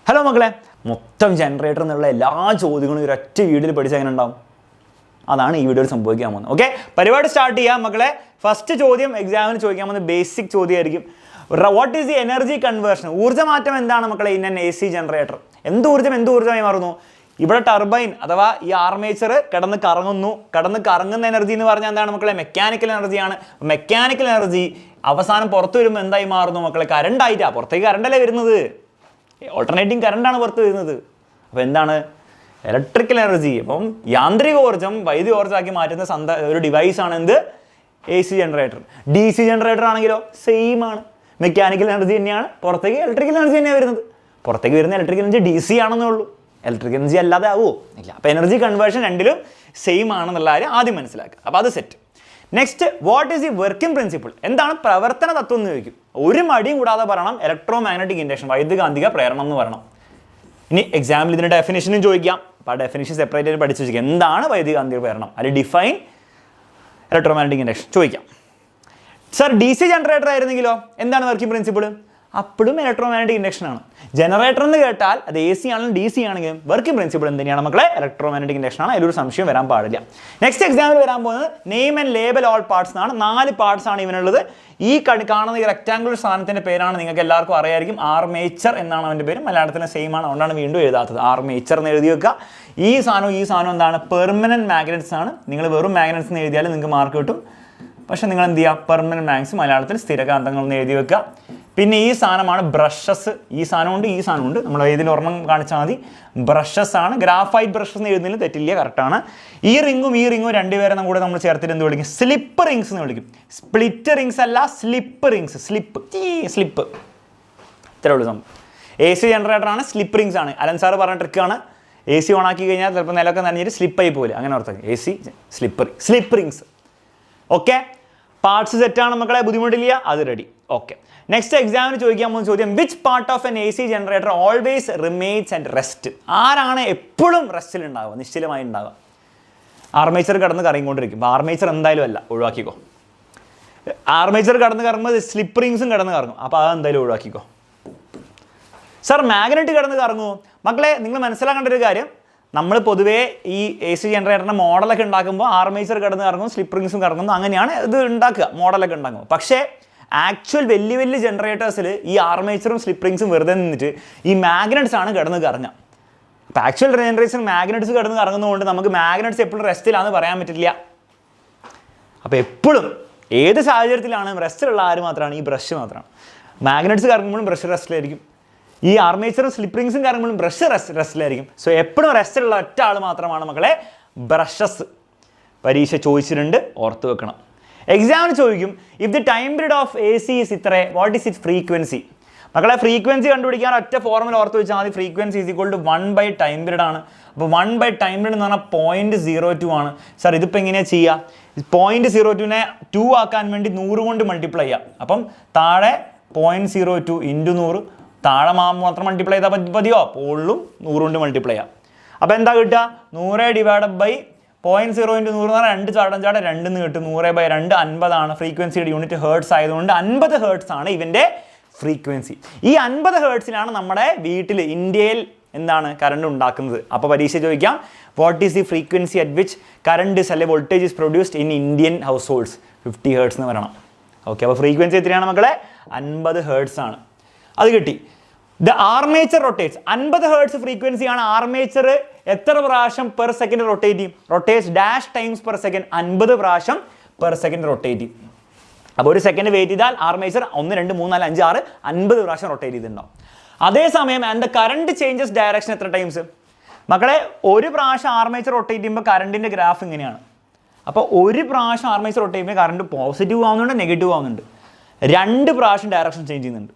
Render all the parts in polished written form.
Hello മക്കളെ, മൊത്തം generator എന്നുള്ള എല്ലാ ചോദ്യങ്ങളും ഒരൊറ്റ വീഡിയോയിൽ പഠിച്ചാൽ എങ്ങനെ ഉണ്ടാവും? അതാണ് ഈ വീഡിയോയിൽ സംഭവിക്കാൻ പോകുന്നത്. ഓക്കെ, പരിപാടി സ്റ്റാർട്ട് ചെയ്യാം മക്കളെ. ഫസ്റ്റ് ചോദ്യം എക്സാമിന് ചോദിക്കാൻ പോകുന്നത് ബേസിക് ചോദ്യമായിരിക്കും. What is the energy conversion? ഊർജ്ജമാറ്റം എന്താണ് മക്കളെ ഇൻ എൻ AC ജനറേറ്റർ? എന്ത് ഊർജ്ജമായി മാറുന്നു? ഇവിടെ ടർബൈൻ അഥവാ ഈ ആർമേച്ചർ കിടന്ന് കറങ്ങുന്ന എനർജി എന്ന് പറഞ്ഞാൽ എന്താണ് മക്കളെ? മെക്കാനിക്കൽ എനർജിയാണ്. മെക്കാനിക്കൽ എനർജി അവസാനം പുറത്തു വരുമ്പോൾ എന്തായി മാറുന്നു മക്കളെ? കറണ്ട് ആയിട്ടാ. പുറത്തേക്ക് കറണ്ടല്ലേ വരുന്നത്, ഓൾട്ടർനേറ്റിംഗ് കറണ്ടാണ് പുറത്ത് വരുന്നത്. അപ്പോൾ എന്താണ്? Electrical energy. അപ്പം യാന്ത്രിക ഊർജ്ജം വൈദ്യുതി ഊർജ്ജമാക്കി മാറ്റുന്ന ഒരു ഡിവൈസാണ് എന്ത്? AC generator. DC ജനറേറ്റർ ആണെങ്കിലോ സെയിം ആണ്, മെക്കാനിക്കൽ എനർജി തന്നെയാണ്, പുറത്തേക്ക് ഇലക്ട്രിക്കൽ എനർജി തന്നെയാണ് വരുന്നത്. പുറത്തേക്ക് വരുന്ന ഇലക്ട്രിക്കൽ എനർജി DC ആണെന്നേ ഉള്ളൂ, ഇലക്ട്രിക്കൽ എനർജി അല്ലാതെ ആവുമോ? ഇല്ല. അപ്പോൾ എനർജി കൺവേർഷൻ രണ്ടിലും സെയിം ആണെന്നുള്ള കാര്യം ആദ്യം മനസ്സിലാക്കുക. അപ്പോൾ അത് set. Next, what is the working principle? എന്താണ് പ്രവർത്തന തത്വം എന്ന് ചോദിക്കും. ഒരു മടിയും കൂടാതെ പറയണം. ഇലക്ട്രോ മാഗ്നറ്റിക് ഇൻഡക്ഷൻ, വൈദ്യുതകാന്തിക പ്രേരണം എന്ന് പറയണം. ഇനി എക്സാമിൽ ഇതിൻ്റെ ഡെഫിനേഷനും ചോദിക്കാം. അപ്പോൾ ആ ഡെഫിനേഷൻ സെപ്പറേറ്റ് ആയിട്ട് പഠിച്ചു വെച്ചിരിക്കുക. എന്താണ് വൈദ്യുതകാന്തിക പ്രേരണം, അല്ലെങ്കിൽ ഡിഫൈൻ ഇലക്ട്രോ മാഗ്നറ്റിക് ഇൻഡക്ഷൻ ചോദിക്കാം. സർ, DC ജനറേറ്റർ ആയിരുന്നെങ്കിലോ എന്താണ് വർക്കിംഗ് പ്രിൻസിപ്പിൾ? അപ്പോഴും ഇലക്ട്രോ മാഗ്നറ്റിക് ഇൻഡക്ഷൻ ആണ്. ജനറേറ്റർ എന്ന് കേട്ടാൽ അത് AC ആണെങ്കിലും DC ആണെങ്കിലും വർക്കിംഗ് പ്രിൻസിപ്പിൾ എന്തിനാണ് മക്കളെ? ഇലക്ട്രോ മാഗ്നറ്റിക് ഇൻഡക്ഷൻ ആണ്. അതിലൊരു സംശയം വരാൻ പാടില്ല. നെക്സ്റ്റ് എക്സാമിൽ വരാൻ പോകുന്നത് name and label all parts എന്നാണ്. 4 പാർട്സ് ആണ് ഇവനുള്ളത്. ഈ കാണുന്ന ഈ റെക്ടാങ്കുലർ സാധനത്തിന്റെ പേരാണ് നിങ്ങൾക്ക് എല്ലാവർക്കും അറിയായിരിക്കും. ആർമേച്ചർ എന്നാണ് അവൻ്റെ പേര്. മലയാളത്തിന് സെയിം ആണ്, അതുകൊണ്ടാണ് വീണ്ടും എഴുതാത്തത്. ആർമേച്ചർ എന്ന് എഴുതി വെക്കുക. ഈ സാധനം എന്താണ്? പെർമനന്റ് മാഗ്നറ്റ്സ് ആണ്. നിങ്ങൾ വെറും മാഗ്നറ്റ്സ് എന്ന് എഴുതിയാൽ നിങ്ങൾക്ക് മാർക്ക് കിട്ടും. പക്ഷെ നിങ്ങൾ എന്ത് ചെയ്യുക? പെർമനന്റ് മാഗ്നറ്റ്സ് മലയാളത്തിൽ സ്ഥിരകാന്തങ്ങൾ എന്ന് എഴുതി വെക്കുക. പിന്നെ ഈ സാധനമാണ് ബ്രഷസ്. ഈ സാധനമുണ്ട്. നമ്മൾ ഇതിൽ ഒരെണ്ണം കാണിച്ചാൽ മതി. ബ്രഷസ് ആണ്. ഗ്രാഫൈറ്റ് ബ്രഷസ് എന്ന് എഴുതുന്നതിൽ തെറ്റില്ല, കറക്റ്റാണ്. ഈ റിങ്ങും രണ്ടുപേരെ കൂടെ നമ്മൾ ചേർത്തിട്ട് എന്ത് വിളിക്കും? സ്ലിപ്പ് റിങ്സ് എന്ന് വിളിക്കും. സ്പ്ലിറ്റ് റിങ്സ് അല്ല, സ്ലിപ്പ് റിങ്സ്. സ്ലിപ്പ് ഇത്രേ ഉള്ളൂ സംഭവം. AC ജനറേറ്റർ ആണ്, സ്ലിപ്പ് റിങ്സ് ആണ്. അലൻ സാറ് പറഞ്ഞ ട്രിക്കാണ്. AC ഓൺ ആക്കി കഴിഞ്ഞാൽ ചിലപ്പോൾ നിലൊക്കെ നനഞ്ഞിട്ട് സ്ലിപ്പായി പോലെ, അങ്ങനെ ഓർത്താൽ AC slip rings. Okay, parts സെറ്റാണ് മക്കളെ, ബുദ്ധിമുട്ടില്ല, അത് റെഡി. ഓക്കെ, നെക്സ്റ്റ് എക്സാമിന് ചോദിക്കാൻ പോകുന്ന ചോദ്യം, which part of N AC generator always remains and rest? ആരാണ് എപ്പോഴും റെസ്റ്റിൽ ഉണ്ടാവുക, നിശ്ചലമായി ഉണ്ടാവുക? ആർമേച്ചർ കിടന്ന് കറങ്ങിക്കൊണ്ടിരിക്കും. അപ്പോൾ ആർമേച്ചർ എന്തായാലും അല്ല, ഒഴിവാക്കിക്കോ. ആർമേച്ചർ കിടന്ന് കറങ്ങുമ്പോൾ സ്ലിപ്പ് റിങ്സും കിടന്ന് കറങ്ങും, അപ്പോൾ അത് എന്തായാലും ഒഴിവാക്കിക്കോ. സർ, മാഗ്നറ്റ് കിടന്ന് കറങ്ങുമോ? മക്കളെ, നിങ്ങൾ മനസ്സിലാക്കേണ്ട ഒരു കാര്യം, നമ്മൾ പൊതുവേ ഈ AC ജനറേറ്ററിൻ്റെ മോഡലൊക്കെ ഉണ്ടാക്കുമ്പോൾ ആർമേച്ചർ കിടന്ന് കറങ്ങും, സ്ലിപ്പ് റിങ്സും കറങ്ങുന്നു, അങ്ങനെയാണ് ഇത് ഉണ്ടാക്കുക, മോഡലൊക്കെ ഉണ്ടാക്കുമ്പോൾ. പക്ഷേ ആക്ച്വൽ വലിയ ജനറേറ്റേഴ്സിൽ ഈ ആർമേച്ചറും സ്ലിപ്പ് റിങ്സും വെറുതെ നിന്നിട്ട് ഈ മാഗ്നറ്റ്സ് ആണ് കിടന്ന് കറങ്ങുക. അപ്പോൾ ആക്ച്വൽ ജനറേഷൻ മാഗ്നറ്റ്സ് കിടന്ന് കറങ്ങുന്നതുകൊണ്ട് നമുക്ക് മാഗ്നറ്റ്സ് എപ്പോഴും റെസ്റ്റിലാണെന്ന് പറയാൻ പറ്റില്ല. അപ്പോൾ എപ്പോഴും ഏത് സാഹചര്യത്തിലാണ് റെസ്റ്റിലുള്ള ആര് മാത്രമാണ്? ഈ ബ്രഷ് മാത്രമാണ്. മാഗ്നറ്റ്സ് കറങ്ങുമ്പോഴും ബ്രഷ് റെസ്റ്റിലായിരിക്കും. ഈ ആർമേച്ചറും സ്ലിപ്പ് റിങ്സും കറങ്ങുമ്പോഴും ബ്രഷ് റെസ്റ്റിലായിരിക്കും. സോ എപ്പോഴും റെസ്റ്റിലുള്ള ഒറ്റ ആൾ മാത്രമാണ് മക്കളെ ബ്രഷസ്. പരീക്ഷ ചോദിച്ചിട്ടുണ്ട്, ഓർത്ത് വെക്കണം. എക്സാമിന് ചോദിക്കും, if the time period of AC is ഇത്ര, വാട്ട് ഈസ് ഇറ്റ് ഫ്രീക്വൻസി? മക്കളെ, ഫ്രീക്വൻസി കണ്ടുപിടിക്കാൻ ഒറ്റ ഫോർമുല ഓർത്ത് വെച്ചാൽ മതി. ഫ്രീക്വൻസി ഈസ് ഈക്വൽ ടു 1/ടൈം പീരീഡ് ആണ്. അപ്പോൾ 1/ടൈം പീരീഡ് എന്ന് പറഞ്ഞാൽ 0.02 ആണ്. സാർ, ഇതിപ്പോൾ എങ്ങനെയാണ് ചെയ്യുക? 0.02നെ 2 ആക്കാൻ വേണ്ടി 100 കൊണ്ട് മൾട്ടിപ്ലൈ ചെയ്യാം. അപ്പം താഴെ 0.02 × 100, താഴെ മാത്രം മൾട്ടിപ്ലൈ ചെയ്താൽ മതിയോ? പോളിലും 100 കൊണ്ട് മൾട്ടിപ്ലൈ ചെയ്യാം. അപ്പോൾ എന്താ കിട്ടുക? 100 ഡിവൈഡഡ് ബൈ 0.0 × 100 എന്ന് പറഞ്ഞാൽ 2 ചാടം 2 എന്ന് കിട്ടും. 100/2 50 ആണ്. ഫ്രീക്വൻസിയുടെ യൂണിറ്റ് ഹേർട്സ് ആയതുകൊണ്ട് 50 ഹേർട്സ് ആണ് ഇവൻ്റെ ഫ്രീക്വൻസി. ഈ 50 ഹേർട്സിലാണ് നമ്മുടെ വീട്ടിൽ ഇന്ത്യയിൽ എന്താണ് കറണ്ട് ഉണ്ടാക്കുന്നത്. അപ്പോൾ പരീക്ഷ ചോദിക്കാം, what is the frequency at which current is അല്ലെ voltage is produced in Indian households? 50 hertz എന്ന് പറയണം. ഓക്കെ, അപ്പോൾ ഫ്രീക്വൻസി എത്രയാണ് മക്കളെ? 50 ഹേർട്സ് ആണ്. അത് കിട്ടി. The armature rotates. 50 ഹേർട്സ് ഫ്രീക്വൻസിയാണ്. ആർമേച്ചർ എത്ര പ്രാവശ്യം പെർ സെക്കൻഡ് റൊട്ടേറ്റ് ചെയ്യും? Rotates dash times per second. 50 പ്രാവശ്യം പെർ സെക്കൻഡ് റൊട്ടേറ്റ് ചെയ്യും. അപ്പോൾ ഒരു സെക്കൻഡ് വെയിറ്റ് ചെയ്താൽ ആർമേച്ചർ 1 2 3 4 5 6 50 പ്രാവശ്യം റൊട്ടേറ്റ് ചെയ്തിട്ടുണ്ടാവും. അതേസമയം ആൻഡ് കറണ്ട് ചേഞ്ചസ് ഡയറക്ഷൻ എത്ര ടൈംസ്? മക്കളെ, ഒരു പ്രാവശ്യം ആർമേച്ചർ റൊട്ടേറ്റ് ചെയ്യുമ്പോൾ കറണ്ടിൻ്റെ ഗ്രാഫ് ഇങ്ങനെയാണ്. അപ്പോൾ ഒരു പ്രാവശ്യം ആർമേച്ചർ റൊട്ടേറ്റ് ചെയ്യുമ്പോൾ കറണ്ട് പോസിറ്റീവ് ആവുന്നുണ്ട്, നെഗറ്റീവ് ആവുന്നുണ്ട്. 2 പ്രാവശ്യം ഡയറക്ഷൻ ചേഞ്ച് ചെയ്യുന്നുണ്ട്.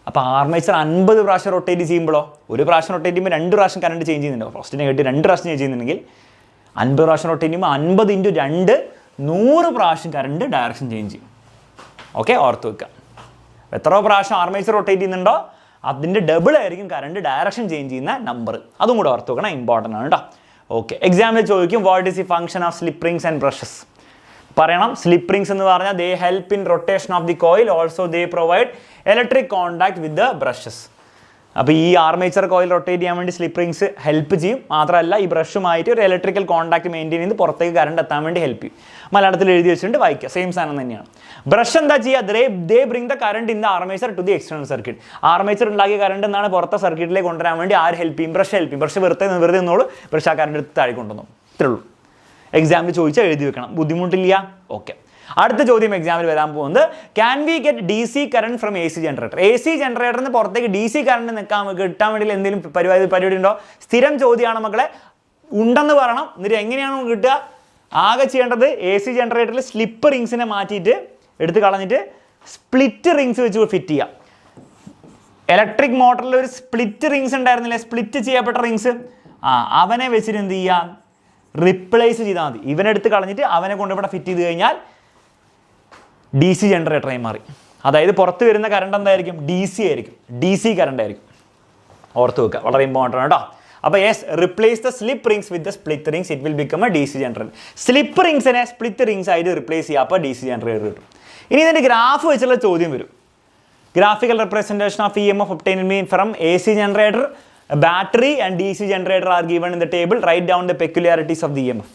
അപ്പോൾ ആർമേച്ചർ 50 പ്രാവശ്യം റൊട്ടേറ്റ് ചെയ്യുമ്പോഴോ, ഒരു പ്രാവശ്യം റൊട്ടേറ്റ് ചെയ്യുമ്പോൾ 2 പ്രാവശ്യം കറണ്ട് ചേഞ്ച് ചെയ്യുന്നുണ്ട്. ഫസ്റ്റ് നെഗറ്റീവ് 2 പ്രാവശ്യം ചേഞ്ച് ചെയ്യുന്നുണ്ടെങ്കിൽ 50 പ്രാവശ്യം റൊട്ടേറ്റ് ചെയ്യുമ്പോൾ 50 × 2 100 പ്രാവശ്യം കറണ്ട് ഡയറക്ഷൻ ചേഞ്ച് ചെയ്യും. ഓക്കെ, ഓർത്ത് വെക്കുക. എത്ര പ്രാവശ്യം ആർമേച്ചർ റൊട്ടേറ്റ് ചെയ്യുന്നുണ്ടോ അതിൻ്റെ ഡബിൾ ആയിരിക്കും കറണ്ട് ഡയറക്ഷൻ ചേഞ്ച് ചെയ്യുന്ന നമ്പർ. അതും കൂടെ ഓർത്ത് വെക്കണം, ഇമ്പോർട്ടൻ്റ് ആണ് കേട്ടോ. ഓക്കെ, എക്സാമിൽ ചോദിക്കും, what is the function of slip rings and brushes? പറയണം. സ്ലിപ്പ് റിങ്സ് എന്ന് പറഞ്ഞാൽ ദേ help in rotation of the coil, also they provide electric contact with the brushes. അപ്പോൾ ഈ ആർമേച്ചർ കോയിൽ റൊട്ടേറ്റ് ചെയ്യാൻ വേണ്ടി സ്ലിപ്പ് റിങ്സ് ഹെൽപ്പ് ചെയ്യും. മാത്രമല്ല ഈ ബ്രഷുമായിട്ട് ഒരു ഇലക്ട്രിക്കൽ കോൺടാക്ട് മെയിൻറ്റെയിൻ ചെയ്ത് പുറത്തേക്ക് കറണ്ട് എത്താൻ വേണ്ടി ഹെൽപ്പ് ചെയ്യും. മലയാളത്തിൽ എഴുതി വെച്ചിട്ടുണ്ട്, വായിക്കുക. സെയിം സാധനം തന്നെയാണ്. ബ്രഷ് എന്താ ചെയ്യുക? They bring the current in the armature to the external circuit. Armature ഉണ്ടാക്കിയ കറണ്ട് എന്നാണ് പുറത്തെ സർക്യൂട്ടിലേക്ക് കൊണ്ടുവരാൻ വേണ്ടി ആര് ഹെൽപ്പ് ചെയ്യും? ബ്രഷ് ഹെൽപ്പ് ചെയ്യും. ബ്രഷ് വെറുതെ നിന്നോളൂ, ബ്രഷ് ആ കറണ്ട് എടുത്ത് താഴെ കൊണ്ടുവന്നു. ഇത്രേ ഉള്ളൂ. എക്സാമിൽ ചോദിച്ചാൽ എഴുതി വെക്കണം, ബുദ്ധിമുട്ടില്ല. ഓക്കെ. അടുത്ത ചോദ്യം എക്സാമിൽ വരാൻ പോകുന്നത്, can we get DC current from AC generator? AC ജനറേറ്ററിൽ നിന്ന് പുറത്തേക്ക് DC കറണ്ട് കിട്ടാൻ വേണ്ടി എന്തെങ്കിലും പരിപാടി ഉണ്ടോ? സ്ഥിരം ചോദ്യമാണ് മക്കളെ. ഉണ്ടെന്ന് പറയണം. എന്നിട്ട് എങ്ങനെയാണ് കിട്ടുക? ആകെ ചെയ്യേണ്ടത് AC ജനറേറ്ററിൽ സ്ലിപ്പ് റിങ്സിനെ മാറ്റിയിട്ട് എടുത്ത് കളഞ്ഞിട്ട് സ്പ്ലിറ്റ് റിങ്സ് വെച്ച് ഫിറ്റ് ചെയ്യുക. ഇലക്ട്രിക് മോട്ടറിൽ ഒരു സ്പ്ലിറ്റ് റിങ്സ് ഉണ്ടായിരുന്നില്ലേ, സ്പ്ലിറ്റ് ചെയ്യപ്പെട്ട റിങ്സ്, അവനെ വെച്ചിട്ട് എന്ത് ചെയ്യുക? റിപ്ലേസ് ചെയ്താൽ മതി. ഇവനെടുത്ത് കളഞ്ഞിട്ട് അവനെ കൊണ്ട് ഇവിടെ ഫിറ്റ് ചെയ്ത് കഴിഞ്ഞാൽ DC ജനറേറ്ററായി മാറി. അതായത് പുറത്ത് വരുന്ന കറണ്ട് എന്തായിരിക്കും? DC ആയിരിക്കും. DC കറണ്ട് ആയിരിക്കും. ഓർത്ത് വെക്കുക, വളരെ ഇമ്പോർട്ടൻ്റ് ആണ് കേട്ടോ. അപ്പോൾ yes, replace the slip rings with the split rings, it will become a DC generator. Slip റിങ്സിനെ സ്പ്ലിറ്റ് റിങ്സ് ആയിട്ട് റിപ്ലേസ് ചെയ്യുക, അപ്പോൾ DC ജനറേറ്റർ കിട്ടും. ഇനി ഇതിൻ്റെ ഗ്രാഫ് വെച്ചുള്ള ചോദ്യം വരും. Graphical representation of EMF obtained from AC generator, battery and DC generator are given in the table. Write down the peculiarities of the EMF.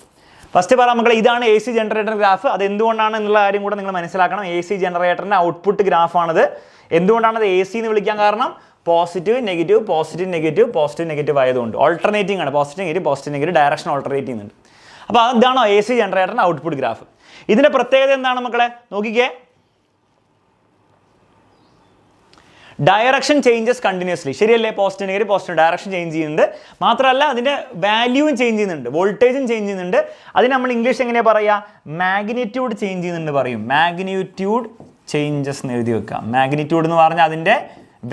First പറയാം മക്കളെ, ഇതാണ് AC ജനറേറ്റർ ഗ്രാഫ്. അത് എന്തുകൊണ്ടാണ് എന്നുള്ള കാര്യം കൂടെ നിങ്ങൾ മനസ്സിലാക്കണം. AC ജനറേറ്ററിൻ്റെ ഔട്ട്പുട്ട് ഗ്രാഫാണിത്. എന്തുകൊണ്ടാണ് അത് AC എന്ന് വിളിക്കാൻ കാരണം? Positive negative positive negative positive negative ആയതുകൊണ്ട്. ഓൾട്ടർനേറ്റിംഗ് ആണ്. പോസിറ്റീവ് നെഗറ്റീവ് ഡയറക്ഷൻ ഓൾട്ടർനേറ്റ് ചെയ്യുന്നുണ്ട്. അപ്പോൾ അതാണോ AC ജനറേറ്ററിൻ്റെ ഔട്ട്പുട്ട് ഗ്രാഫ്. ഇതിൻ്റെ പ്രത്യേകത എന്താണ് മക്കളെ? നോക്കിക്കേ, ഡയറക്ഷൻ ചേഞ്ചസ് കണ്ടിന്യൂസ്ലി. ശരിയല്ലേ? പോസിറ്റീവ് നെഗറ്റീവ് ഡയറക്ഷൻ ചേഞ്ച് ചെയ്യുന്നുണ്ട്. മാത്രമല്ല അതിൻ്റെ വാല്യൂവും ചേഞ്ച് ചെയ്യുന്നുണ്ട്, വോൾട്ടേജും ചേഞ്ച് ചെയ്യുന്നുണ്ട്. അതിന് നമ്മൾ ഇംഗ്ലീഷ് എങ്ങനെയാണ് പറയുക? മാഗ്നിറ്റ്യൂഡ് ചേഞ്ച് ചെയ്യുന്നുണ്ട് പറയും. മാഗ്നിറ്റ്യൂഡ് ചേഞ്ചസ് എന്ന് എഴുതി വെക്കുക. മാഗ്നിറ്റ്യൂഡ് എന്ന് പറഞ്ഞാൽ അതിൻ്റെ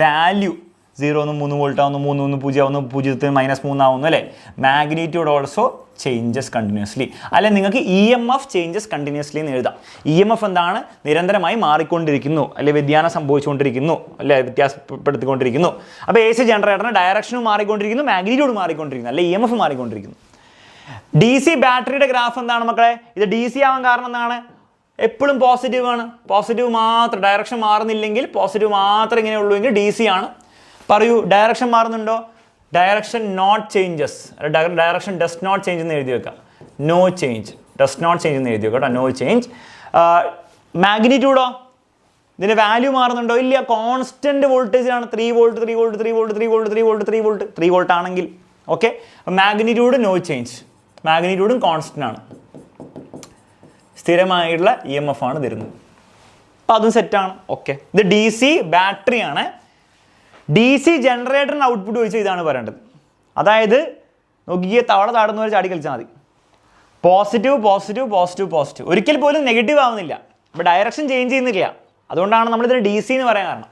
വാല്യൂ 0 3 വോൾട്ട് ആവുന്നു, 3 0 ആവുന്നു, 0 -3 ആവുന്നു അല്ലേ? Magnitude also changes continuously. അല്ലെ നിങ്ങൾക്ക് EMF ചേഞ്ചസ് കണ്ടിന്യൂസ്ലി എന്ന് എഴുതാം. EMF എന്താണ്? നിരന്തരമായി മാറിക്കൊണ്ടിരിക്കുന്നു, അല്ലെ വ്യതിയാനം സംഭവിച്ചുകൊണ്ടിരിക്കുന്നു, അല്ലെ വ്യത്യാസപ്പെടുത്തിക്കൊണ്ടിരിക്കുന്നു. അപ്പോൾ AC ജനറേറ്ററിന് ഡയറക്ഷനും മാറിക്കൊണ്ടിരിക്കുന്നു, മാഗ്നിറ്റ്യൂഡ് മാറിക്കൊണ്ടിരിക്കുന്നു, അല്ലെ EMF മാറിക്കൊണ്ടിരിക്കുന്നു. DC ബാറ്ററിയുടെ ഗ്രാഫ് എന്താണ് മക്കളെ? ഇത് DC ആവാൻ കാരണം എന്താണ്? എപ്പോഴും പോസിറ്റീവ് ആണ്. പോസിറ്റീവ് മാത്രം, ഡയറക്ഷൻ മാറുന്നില്ലെങ്കിൽ പോസിറ്റീവ് മാത്രം ഇങ്ങനെ ഉള്ളൂ എങ്കിൽ DC ആണ്. പറയൂ, ഡയറക്ഷൻ മാറുന്നുണ്ടോ? Direction not changes, direction does not change എന്ന് എഴുതി വെക്കാം. No change, does not change എന്ന് എഴുതി വെക്കാം. No change. മാഗ്നിറ്റ്യൂഡോ? ഇതിൻ്റെ വാല്യൂ മാറുന്നുണ്ടോ? ഇല്ല, കോൺസ്റ്റന്റ് വോൾട്ടേജിലാണ്. 3 volt 3 volt 3 volt 3 volt 3 volt 3 volt 3 volt ആണെങ്കിൽ ഓക്കെ. മാഗ്നിറ്റ്യൂഡ് നോ ചേഞ്ച്, മാഗ്നിറ്റ്യൂഡും കോൺസ്റ്റന്റ് ആണ്. സ്ഥിരമായിട്ടുള്ള EMF ആണ് തരുന്നത്. അപ്പോൾ അതും സെറ്റാണ്. ഓക്കെ. ഇത് DC ബാറ്ററിയാണ്. DC ജനറേറ്ററിന് ഔട്ട്പുട്ട് ചോദിച്ചാൽ ഇതാണ് പറയേണ്ടത്. അതായത് നോക്കിയ തവള താടുന്നവർ ചാടി കളിച്ചാൽ മതി. പോസിറ്റീവ് പോസിറ്റീവ് പോസിറ്റീവ് പോസിറ്റീവ്, ഒരിക്കൽ പോലും നെഗറ്റീവ് ആവുന്നില്ല. ഇപ്പോൾ ഡയറക്ഷൻ ചേഞ്ച് ചെയ്യുന്നില്ല. അതുകൊണ്ടാണ് നമ്മളിതിന് DC എന്ന് പറയാൻ കാരണം.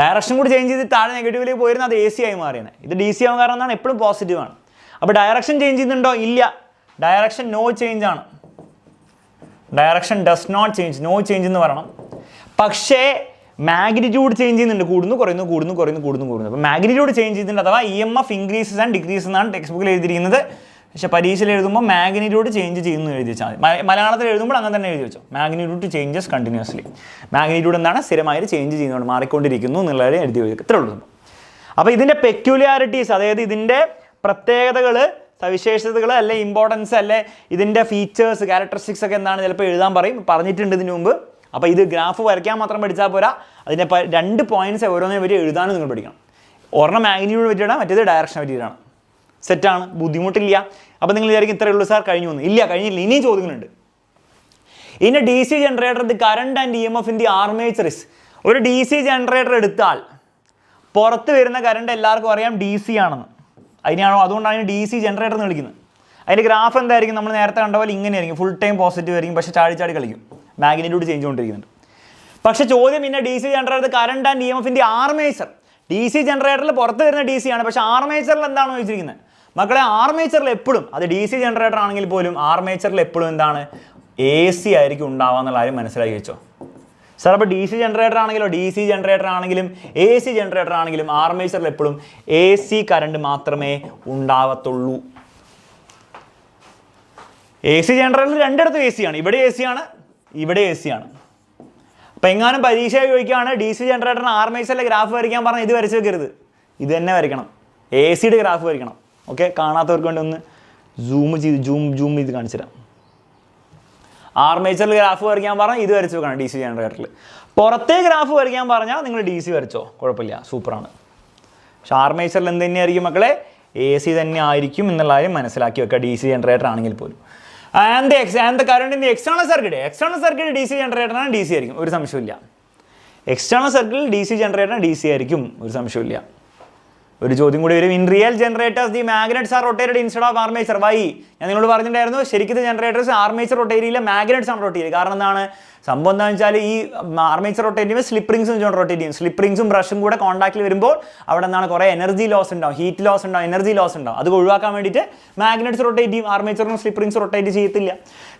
ഡയറക്ഷൻ കൂടി ചേഞ്ച് ചെയ്ത് താഴെ നെഗറ്റീവിലേക്ക് പോയിരുന്നത് അത് AC ആയി മാറിയാണ്. ഇത് DC ആവാൻ കാരണം എന്താണ്? എപ്പോഴും പോസിറ്റീവ് ആണ്. അപ്പോൾ ഡയറക്ഷൻ ചേഞ്ച് ചെയ്യുന്നുണ്ടോ? ഇല്ല, ഡയറക്ഷൻ നോ ചേഞ്ച് ആണ്. Direction does not change, no change എന്ന് പറയണം. പക്ഷേ മാഗ്നിറ്റ്യൂഡ് ചേഞ്ച് ചെയ്യുന്നുണ്ട്, കൂടുന്നു കുറയുന്നു കൂടുന്നു കുറയുന്നു കൂടുന്നു കൂടുന്നു. അപ്പോൾ മാഗ്നിറ്റ്യൂഡ് ചേഞ്ച് ചെയ്യുന്നുണ്ട്, അഥവാ EMF ഇൻക്രീസസ് ആൻഡ് ഡിക്രീസ് എന്നാണ് ടെക്സ്റ്റ് ബുക്കിൽ എഴുതിയിരിക്കുന്നത്. പക്ഷേ പരീക്ഷയിൽ എഴുതുമ്പോൾ മാഗ്നിറ്റ്യൂഡ് ചേഞ്ച് ചെയ്യുന്നു എഴുതി വെച്ചാൽ മതി. മലയാളത്തിൽ എഴുതുമ്പോൾ അങ്ങനെ തന്നെ എഴുതി വെച്ചോ. Magnitude changes continuously. മാഗ്നിറ്റ്യൂഡ് എന്താണ്? സ്ഥിരമായിട്ട് ചേഞ്ച് ചെയ്യുന്നുണ്ട്, മാറിക്കൊണ്ടിരിക്കുന്നു എന്നുള്ളത് എഴുതി വെക്കുക. ഇത്രേ ഉള്ളൂ. അപ്പോൾ ഇതിൻ്റെ പെക്യുലാരിറ്റീസ്, അതായത് ഇതിൻ്റെ പ്രത്യേകതകൾ, സവിശേഷതകൾ, അല്ലെ ഇമ്പോർട്ടൻസ്, അല്ലെ ഇതിൻ്റെ ഫീച്ചേഴ്സ്, ക്യാരക്ടറിസ്റ്റിക്സ് ഒക്കെ എന്താണ് ചിലപ്പോൾ എഴുതാൻ പറയും. പറഞ്ഞിട്ടുണ്ട് ഇതിനു മുമ്പ്. അപ്പോൾ ഇത് ഗ്രാഫ് വരയ്ക്കാൻ മാത്രം പഠിച്ചാൽ പോരാ, അതിൻ്റെ 2 പോയിന്റ്സ് ഓരോന്നിനെ പറ്റി എഴുതാനും നിങ്ങൾ പഠിക്കണം. ഒരെണ്ണം മാഗ്നിറ്റ്യൂഡ് പറ്റിയിടാം, മറ്റേത് ഡയറക്ഷൻ പറ്റിയിട്ടാണ്. സെറ്റാണ്, ബുദ്ധിമുട്ടില്ല. അപ്പോൾ നിങ്ങൾ വിചാരിക്കും ഇത്രയേ ഉള്ളൂ സാർ, കഴിഞ്ഞു വന്നു. ഇല്ല, കഴിഞ്ഞില്ല, ഇനിയും ചോദ്യങ്ങളുണ്ട്. ഇനി DC generator, the current and EMF in the armature is. ഒരു DC ജനറേറ്റർ എടുത്താൽ പുറത്ത് വരുന്ന കറണ്ട് എല്ലാവർക്കും അറിയാം DC ആണെന്ന്. അതുകൊണ്ടാണ് DC ജനറേറ്റർ എന്ന് വിളിക്കുന്നത്. അതിൻ്റെ ഗ്രാഫ് എന്തായിരിക്കും? നമ്മൾ നേരത്തെ കണ്ട പോലെ ഇങ്ങനെയായിരിക്കും, ഫുൾ ടൈം പോസിറ്റീവ് ആയിരിക്കും, പക്ഷേ ചാടി ചാടി കളിക്കും, മാഗ്നിറ്റ്യൂഡ് ചേഞ്ച് കൊണ്ടിരിക്കുന്നുണ്ട്. പക്ഷേ ചോദ്യം പിന്നെ DC generator current and EMF in the armature. DC ജനറേറ്ററിൽ പുറത്ത് വരുന്ന DC ആണ്, പക്ഷേ ആർമേച്ചറിൽ എന്താണ് ചോദിച്ചിരിക്കുന്നത് മക്കളെ? ആർമേച്ചറിൽ എപ്പോഴും, അത് DC ജനറേറ്റർ ആണെങ്കിൽ പോലും ആർമേച്ചറിൽ എപ്പോഴും എന്താണ്? AC ആയിരിക്കും ഉണ്ടാവുക എന്നുള്ള കാര്യം മനസ്സിലാക്കി വെച്ചോ. സാർ അപ്പോൾ DC ജനറേറ്റർ ആണെങ്കിലോ, DC ജനറേറ്റർ ആണെങ്കിലും AC ജനറേറ്റർ ആണെങ്കിലും ആർമേച്ചറിൽ എപ്പോഴും AC കറണ്ട് മാത്രമേ ഉണ്ടാവത്തുള്ളൂ. AC ജനറേറ്ററിൽ രണ്ടിടത്തും AC ആണ്. ഇവിടെ AC ആണ്, ഇവിടെ AC ആണ്. അപ്പോൾ എങ്ങാനും പരീക്ഷ ചോദിക്കുകയാണ് DC ജനറേറ്ററിന് ആർമേച്ചറിലെ ഗ്രാഫ് വരയ്ക്കാൻ പറഞ്ഞാൽ ഇത് വരച്ച് വെക്കരുത്. ഇത് തന്നെ വരയ്ക്കണം. എ സിയുടെ ഗ്രാഫ് വരയ്ക്കണം. ഓക്കെ, കാണാത്തവർക്ക് വേണ്ടി ഒന്ന് ജൂം ചെയ്ത് കാണിച്ചു തരാം. ആർമേച്ചറിൽ ഗ്രാഫ് വരയ്ക്കാൻ പറഞ്ഞാൽ ഇത് വരച്ച് വെക്കണം DC ജനറേറ്ററിൽ. പുറത്തേ ഗ്രാഫ് വരയ്ക്കാൻ പറഞ്ഞാൽ നിങ്ങൾ DC വരച്ചോ, കുഴപ്പമില്ല, സൂപ്പറാണ്. പക്ഷെ ആർമേച്ചറിൽ എന്ത് തന്നെയായിരിക്കും മക്കളെ, AC തന്നെ ആയിരിക്കും എന്നുള്ള കാര്യം മനസ്സിലാക്കി വെക്കുക, DC ജനറേറ്റർ ആണെങ്കിൽ പോലും. And the current in the external circuit DC ജനറേറ്ററാണ്, DC ആയിരിക്കും, ഒരു സംശയമില്ല. എക്സ്റ്റേണൽ സർക്യൂട്ടിൽ DC ജനറേറ്ററാണ്, DC ആയിരിക്കും, ഒരു സംശയമില്ല. ഒരു ചോദ്യം കൂടി വരും. In real generators the magnets are rotated instead of armature. Why? ഞാൻ നിങ്ങളോട് പറഞ്ഞിട്ടുണ്ടായിരുന്നു, ശരിക്കും ജനറേറ്റേഴ്സ് ആർമേച്ചർ റൊട്ടേറ്റ് ചെയ്യില്ല, മാഗ്നറ്റ്സ് ആണ് റൊട്ടേറ്റ് ചെയ്യുക. കാരണം എന്താണ് സംഭവം എന്താണെന്ന് വെച്ചാൽ ഈ ആർമേച്ചർ റൊട്ടേറ്റ് ചെയ്യുമ്പോൾ സ്ലിപ്പ് റിംഗ്സും റൊട്ടേറ്റ് ചെയ്യും. സ്ലിപ്പ് റിംഗ്സും ബ്രഷും കൂടെ കോൺടാക്റ്റിൽ വരുമ്പോൾ അവിടെ എന്താണ് കുറേ എനർജി ലോസ് ഉണ്ടാവും, ഹീറ്റ് ലോസ് ഉണ്ടാവും, എനർജി ലോസ് ഉണ്ടാവും. അത് ഒഴിവാക്കാൻ വേണ്ടിയിട്ട് മാഗ്നറ്റ്സ് റൊട്ടേറ്റ് ചെയ്യും, ആർമേച്ചറിനും സ്ലിപ്പ് റിംഗ്സ് റൊട്ടേറ്റ് ചെയ്യത്തില്ല.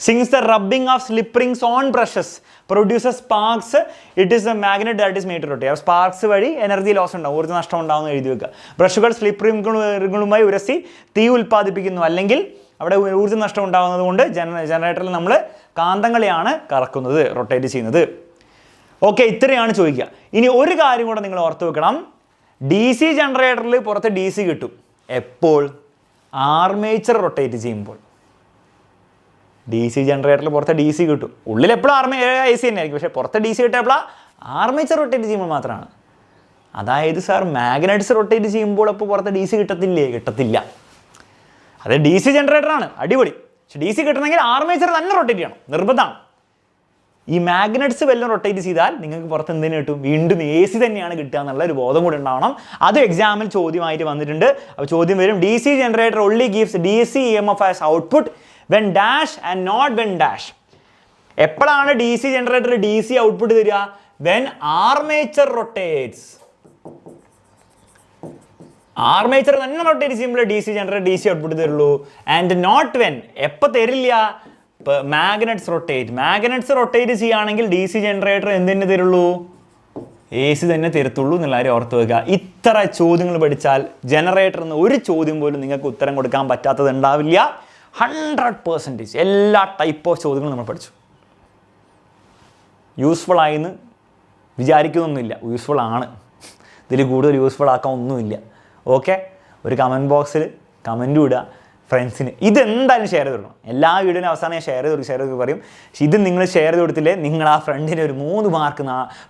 Since the rubbing of slip rings on brushes produces sparks, it is a magnet that is made to rotate. Sparks വഴി എനർജി ലോസ് ഉണ്ടാവും, ഊർജ്ജ നഷ്ടം ഉണ്ടാവുമെന്ന് എഴുതി വെക്കുക. ബ്രഷുകൾ സ്ലിപ്പ് റിംഗുകളുമായി ഉരസി തീ ഉൽപ്പാദിപ്പിക്കുന്നു, അല്ലെങ്കിൽ അവിടെ ഊർജ്ജ നഷ്ടം ഉണ്ടാകുന്നത് കൊണ്ട് ജനറേറ്ററിൽ നമ്മൾ കാന്തങ്ങളെയാണ് കറക്കുന്നത്, റൊട്ടേറ്റ് ചെയ്യുന്നത്. ഓക്കെ, ഇത്രയാണ് ചോദിക്കുക. ഇനി ഒരു കാര്യം കൂടെ നിങ്ങൾ ഓർത്ത് വെക്കണം, DC ജനറേറ്ററിൽ പുറത്ത് DC കിട്ടും എപ്പോൾ? ആർമേച്ചർ റൊട്ടേറ്റ് ചെയ്യുമ്പോൾ. DC ജനറേറ്ററിൽ പുറത്ത് DC കിട്ടും, ഉള്ളിൽ എപ്പോഴും AC തന്നെ ആയിരിക്കും, പക്ഷേ പുറത്ത് DC കിട്ടിയപ്പോഴാണ് ആർമേച്ചർ റൊട്ടേറ്റ് ചെയ്യുമ്പോൾ മാത്രമാണ്. അതായത് സാർ മാഗ്നറ്റ്സ് റൊട്ടേറ്റ് ചെയ്യുമ്പോൾ അപ്പോൾ പുറത്ത് DC കിട്ടത്തില്ലേ? കിട്ടത്തില്ല. അത് DC ജനറേറ്ററാണ്, അടിപൊളി. പക്ഷെ DC കിട്ടണമെങ്കിൽ ആർമേച്ചർ തന്നെ റൊട്ടേറ്റ് ചെയ്യണം, നിർബന്ധമാണ്. ഈ മാഗ്നറ്റ്സ് വല്ലതും റൊട്ടേറ്റ് ചെയ്താൽ നിങ്ങൾക്ക് പുറത്ത് എന്തിനു കിട്ടും? വീണ്ടും AC തന്നെയാണ് കിട്ടുക എന്നുള്ള ഒരു ബോധം കൂടി ഉണ്ടാവണം. അത് എക്സാമിൽ ചോദ്യമായിട്ട് വന്നിട്ടുണ്ട്. അപ്പോൾ ചോദ്യം വരും, DC generator only gives DC EMF as output when dash and not when dash. എപ്പോഴാണ് DC ജനറേറ്റർ DC ഔട്ട്പുട്ട് തരിക? when armature rotates. ആർമേച്ചർ തന്നെ റൊട്ടേറ്റ് ചെയ്യുമ്പോൾ DC ജനറേറ്റർ DC ഔട്ട്പുട്ട് തരുള്ളൂ. ആൻഡ് നോട്ട് വെൻ, എപ്പോൾ തരില്ല? മാഗ്നറ്റ്സ് റൊട്ടേറ്റ് ചെയ്യുകയാണെങ്കിൽ DC generator എന്തിനു തരുള്ളൂ? AC തന്നെ തരത്തുള്ളൂ എന്നുള്ള കാര്യം ഓർത്ത് വെക്കുക. ഇത്ര ചോദ്യങ്ങൾ പഠിച്ചാൽ ജനറേറ്ററിൽ നിന്ന് ഒരു ചോദ്യം പോലും നിങ്ങൾക്ക് ഉത്തരം കൊടുക്കാൻ പറ്റാത്തത് ഉണ്ടാവില്ല. 100% എല്ലാ ടൈപ്പ് ഓഫ് ചോദ്യങ്ങളും നമ്മൾ പഠിച്ചു. യൂസ്ഫുൾ ആയെന്ന് വിചാരിക്കുന്നൊന്നുമില്ല, യൂസ്ഫുൾ ആണ്. ഇതിൽ കൂടുതൽ യൂസ്ഫുൾ ആക്കാൻ ഒന്നുമില്ല. ഓക്കെ, ഒരു കമൻറ്റ് ബോക്സിൽ കമൻറ്റും ഇടുക ഫ്രണ്ട്സിന്. ഇതെന്തായാലും ഷെയർ ചെയ്ത് കൊടുക്കണം. എല്ലാ വീഡിയോനും അവസാനം ഞാൻ ഷെയർ ചെയ്ത് പറയും. പക്ഷേ ഇത് നിങ്ങൾ ഷെയർ ചെയ്ത് കൊടുത്തില്ലേ, നിങ്ങൾ ആ ഫ്രണ്ടിന് ഒരു 3 മാർക്ക്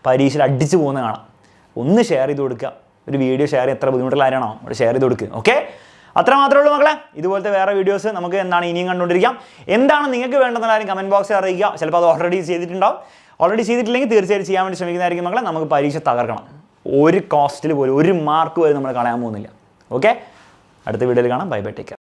പരീക്ഷയിൽ അടിച്ചു പോകുന്ന കാണാം. ഒന്ന് ഷെയർ ചെയ്ത് കൊടുക്കുക. ഒരു വീഡിയോ ഷെയർ എത്ര ബുദ്ധിമുട്ടുള്ള കാര്യമാണോ അവിടെ ഷെയർ ചെയ്ത് കൊടുക്കുക. ഓക്കെ, അത്ര മാത്രമേ ഉള്ളൂ മക്കളെ. ഇതുപോലത്തെ വേറെ വീഡിയോസ് നമുക്ക് എന്താണ് ഇനിയും കണ്ടുകൊണ്ടിരിക്കാം. എന്താണ് നിങ്ങൾക്ക് വേണ്ടെന്ന കാര്യം കമൻറ്റ് ബോക്സിൽ അറിയിക്കുക. ചിലപ്പോൾ അത് ഓൾറെഡി ചെയ്തിട്ടില്ലെങ്കിൽ തീർച്ചയായും ചെയ്യാൻ വേണ്ടി ശ്രമിക്കുന്നതായിരിക്കും മക്കളെ. നമുക്ക് പരീക്ഷ തകർക്കണം. ഒരു കോസ്റ്റിൽ പോലും 1 മാർക്ക് പോലും നമ്മൾ കളയാൻ പോകുന്നില്ല. ഓക്കെ, അടുത്ത വീഡിയോയിൽ കാണാം. Bye bye, take care.